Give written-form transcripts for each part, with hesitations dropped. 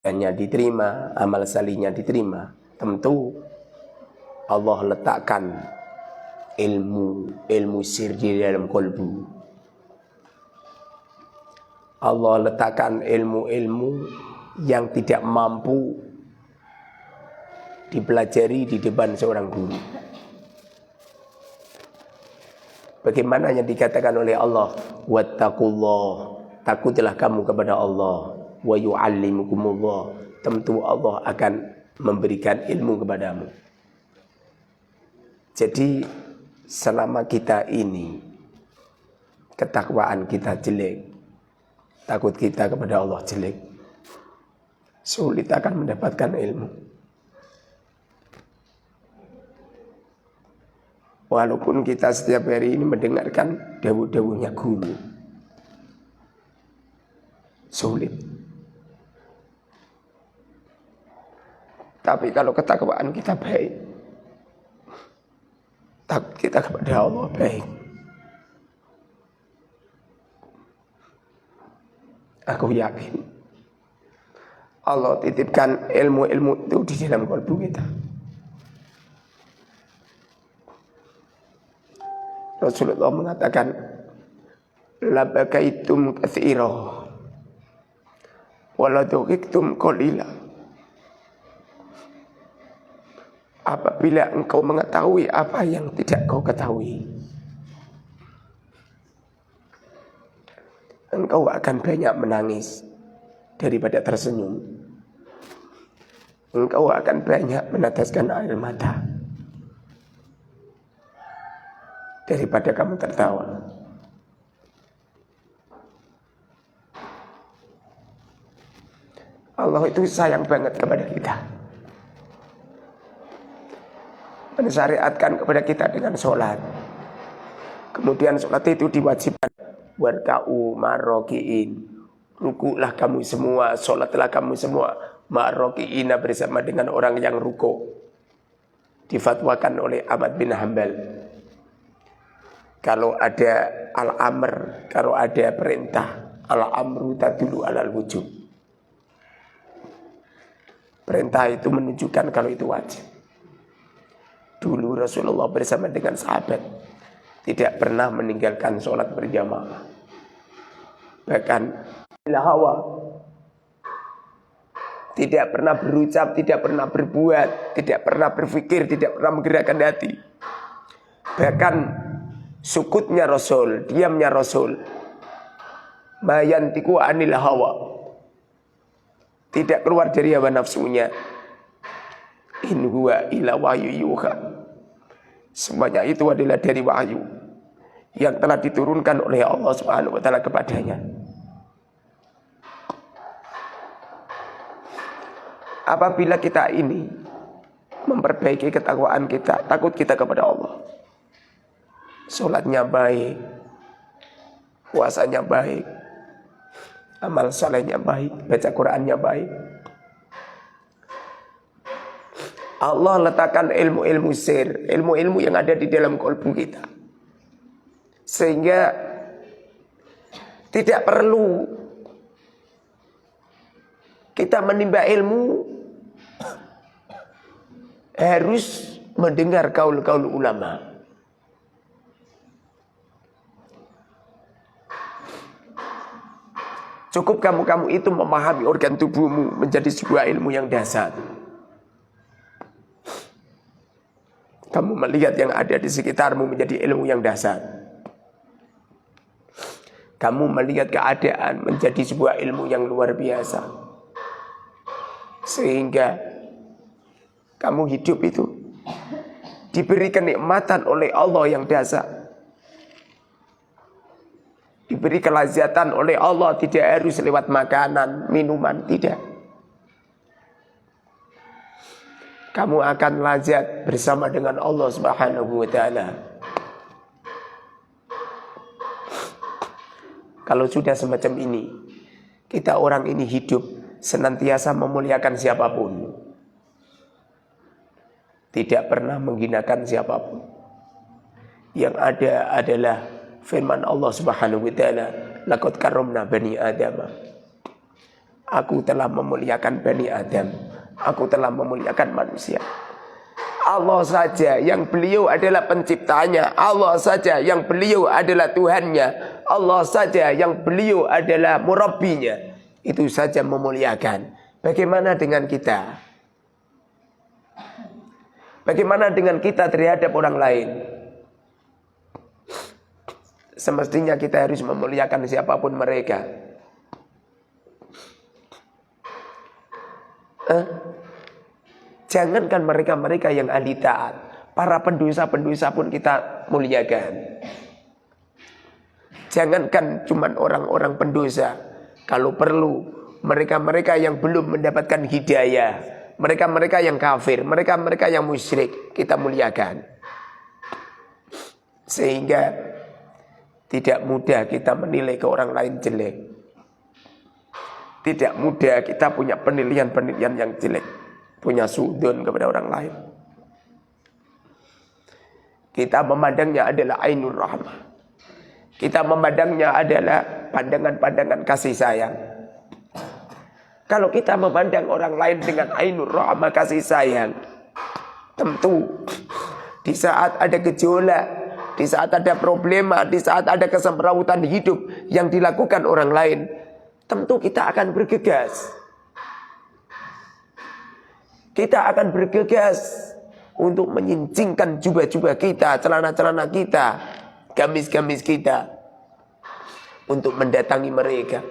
hanya diterima, amal salihnya diterima, tentu Allah letakkan ilmu sir di dalam kolbu. Allah letakkan ilmu-ilmu yang tidak mampu dipelajari di depan seorang guru. Bagaimana yang dikatakan oleh Allah, wattaqullah, takutlah kamu kepada Allah, wa yu'allimukumullah, tentu Allah akan memberikan ilmu kepadamu. Jadi selama kita ini ketakwaan kita jelek, takut kita kepada Allah jelek, sulit akan mendapatkan ilmu. Walaupun kita setiap hari ini mendengarkan dawuh-dawuhnya guru, sulit. Tapi kalau ketakwaan kita baik, takut kita kepada Allah baik, aku yakin Allah titipkan ilmu-ilmu itu di dalam kalbu kita. Rasulullah mengatakan, labakaitum katsira wala tuqiktum qalila. Apabila engkau mengetahui apa yang tidak kau ketahui, engkau akan banyak menangis daripada tersenyum. Engkau akan banyak meneteskan air mata daripada kamu tertawa. Allah itu sayang banget kepada kita, mensyariatkan kepada kita dengan sholat. Kemudian sholat itu diwajibkan, warka'u marroki'in, rukulah kamu semua, sholatlah kamu semua, marroki'ina, bersama dengan orang yang ruku. Difatwakan oleh Ahmad bin Hanbal, kalau ada al-amr, kalau ada perintah, al-amru tadulu alal wujub. Perintah itu menunjukkan kalau itu wajib. Dulu Rasulullah bersama dengan sahabat tidak pernah meninggalkan sholat berjamaah. Bahkan hawa, tidak pernah berucap, tidak pernah berbuat, tidak pernah berpikir, tidak pernah menggerakkan hati. Bahkan sukutnya Rasul, diamnya Rasul, mayantiku anil hawa, tidak keluar dari hawa nafsunya. In huwa ila wahyu yuha, semuanya itu adalah dari wahyu yang telah diturunkan oleh Allah Subhanahu wa taala kepadanya. Apabila kita ini memperbaiki ketakwaan kita, takut kita kepada Allah, sholatnya baik, puasanya baik, amal salehnya baik, baca Qur'annya baik, Allah letakkan ilmu-ilmu sir, ilmu-ilmu yang ada di dalam kalbu kita, sehingga tidak perlu kita menimba ilmu harus mendengar kaul-kaul ulama. Cukup kamu itu memahami organ tubuhmu menjadi sebuah ilmu yang dasar. Kamu melihat yang ada di sekitarmu menjadi ilmu yang dasar. Kamu melihat keadaan menjadi sebuah ilmu yang luar biasa. Sehingga kamu hidup itu diberi kenikmatan oleh Allah yang dasar. Diberi kelazatan oleh Allah, tidak harus lewat makanan, minuman, tidak. Kamu akan lazat bersama dengan Allah Subhanahu wa taala. Kalau sudah semacam ini, kita orang ini hidup senantiasa memuliakan siapapun, tidak pernah menghinakan siapapun. Yang ada adalah firman Allah Subhanahu wa taala, laqad karramna bani Adam. Aku telah memuliakan Bani Adam. Aku telah memuliakan manusia. Allah saja yang beliau adalah penciptanya. Allah saja yang beliau adalah Tuhannya. Allah saja yang beliau adalah murabbinya. Itu saja memuliakan. Bagaimana dengan kita? Bagaimana dengan kita terhadap orang lain? Semestinya kita harus memuliakan siapapun mereka. Jangankan mereka-mereka yang ahli taat, para pendosa-pendosa pun kita muliakan. Jangankan cuma orang-orang pendosa, kalau perlu mereka-mereka yang belum mendapatkan hidayah, mereka-mereka yang kafir, mereka-mereka yang musyrik, kita muliakan. Sehingga tidak mudah kita menilai ke orang lain jelek. Tidak mudah kita punya penilaian-penilaian yang jelek, punya suudon kepada orang lain. Kita memandangnya adalah ainur rahmah. Kita memandangnya adalah pandangan-pandangan kasih sayang. Kalau kita memandang orang lain dengan ainur rahmah, kasih sayang, tentu di saat ada gejolak, di saat ada problema, di saat ada kesemrawutan hidup yang dilakukan orang lain, tentu kita akan bergegas. Kita akan bergegas untuk menyincingkan jubah-jubah kita, celana-celana kita, gamis-gamis kita, untuk mendatangi mereka.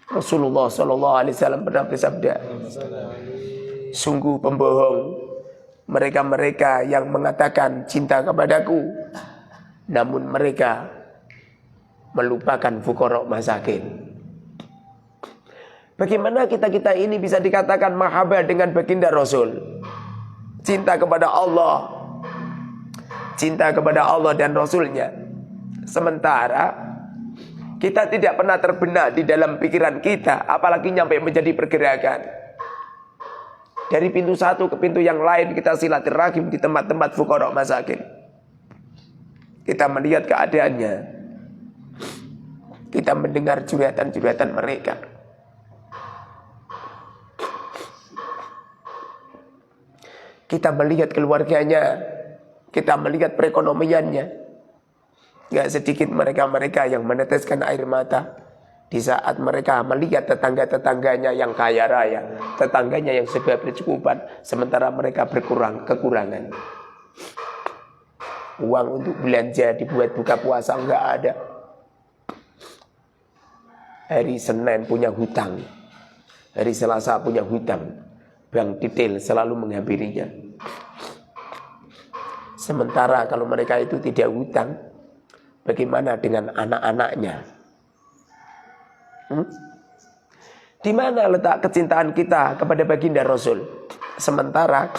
Rasulullah SAW pernah bersabda, sungguh pembohong mereka-mereka yang mengatakan cinta kepadaku, namun mereka melupakan fuqara masakin. Bagaimana kita ini bisa dikatakan mahabbah dengan baginda Rasul? Cinta kepada Allah, cinta kepada Allah dan Rasulnya. Sementara kita tidak pernah terbenak di dalam pikiran kita, apalagi sampai menjadi pergerakan. Dari pintu satu ke pintu yang lain kita silaturahim di tempat-tempat fuqara masakin. Kita melihat keadaannya, kita mendengar curhatan-curhatan mereka. Kita melihat keluarganya, kita melihat perekonomiannya. Gak sedikit mereka-mereka yang meneteskan air mata di saat mereka melihat tetangga-tetangganya yang kaya raya, tetangganya yang serba bercukupan, sementara mereka kekurangan. Uang untuk belanja dibuat buka puasa enggak ada. Hari Senin punya hutang, hari Selasa punya hutang. Bank detail selalu menghampirinya. Sementara kalau mereka itu tidak hutang, bagaimana dengan anak-anaknya? Di mana letak kecintaan kita kepada baginda Rasul? Sementara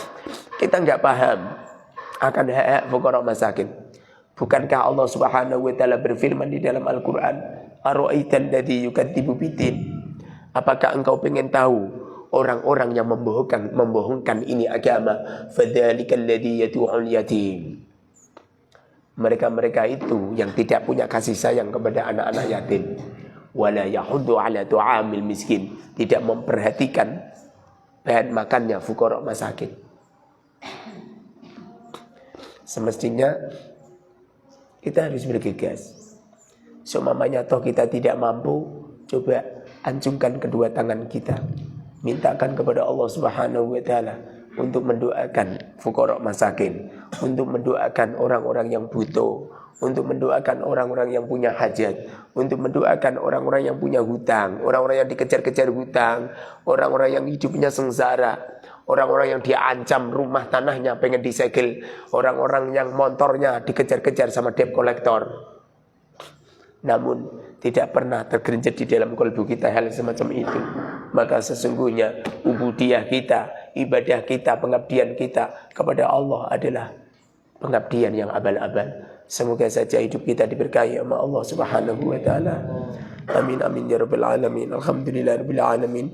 kita enggak paham akan hak-hak fuqara masakin. Bukankah Allah Subhanahu wa taala berfirman di dalam Al-Qur'an, "Ara'aital ladzi yukadzibu bid-din?" Apakah engkau ingin tahu orang-orang yang membohongkan ini agama? Fadzalikal ladzi yad'ul yatim. Mereka-mereka itu yang tidak punya kasih sayang kepada anak-anak yatim. Wala yahuddu ala tu'amil miskin. Tidak memperhatikan bahan makannya fuqara masakin. Semestinya kita harus bergegas. Seumpamanya toh kita tidak mampu, coba ancungkan kedua tangan kita, mintakan kepada Allah Subhanahu wa taala untuk mendoakan fuqara masakin, untuk mendoakan orang-orang yang butuh, untuk mendoakan orang-orang yang punya hajat, untuk mendoakan orang-orang yang punya hutang, orang-orang yang dikejar-kejar hutang, orang-orang yang hidupnya sengsara, orang-orang yang diancam rumah tanahnya pengen disegel, orang-orang yang motornya dikejar-kejar sama debt collector. Namun tidak pernah tergerinjat di dalam kalbu kita hal semacam itu. Maka sesungguhnya ubudiyah kita, ibadah kita, pengabdian kita kepada Allah adalah pengabdian yang abal-abal. Semoga saja hidup kita diberkahi oleh Allah Subhanahu wa taala. Amin amin ya rabbal alamin. Alhamdulillahirabbil alamin.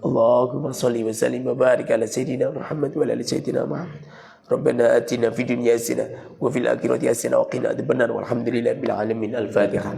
Allahumma shalli wa sallim wa barik ala sayyidina Muhammad wa ala ali sayyidina Muhammad. Rabbana atina fid dunya hasanah wa fil akhirati hasanah wa qina adzabannar. Walhamdulillahirabbil alamin. Al-Fatihah.